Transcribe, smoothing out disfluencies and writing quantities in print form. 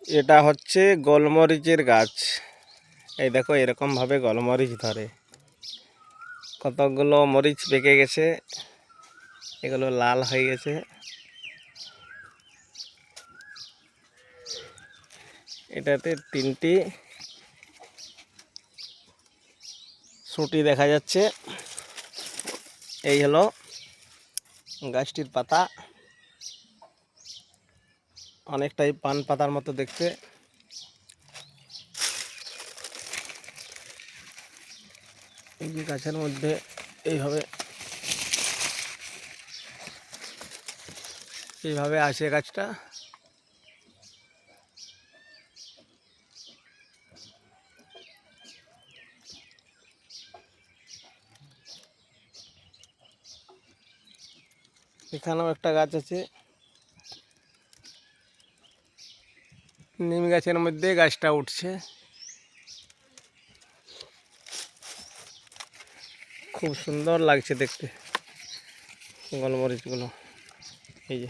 এটা হচ্ছে গোলমরিচের গাছ। এই দেখো এরকম ভাবে গোলমরিচ ধরে। কতগুলো মরিচ পেকে গেছে, এগুলো লাল হয়ে গেছে। এটাতে 3টি সুটি দেখা যাচ্ছে। এই হলো গাছটির পাতা, অনেকটাই পান পাতার মতো দেখতে। এই যে গাছের মধ্যে এইভাবে আসে গাছটা। এখানেও একটা গাছ আছে, নিম গাছের মধ্যে গাছটা উঠছে। খুব সুন্দর লাগছে দেখতে গোলমরিচগুলো। এই যে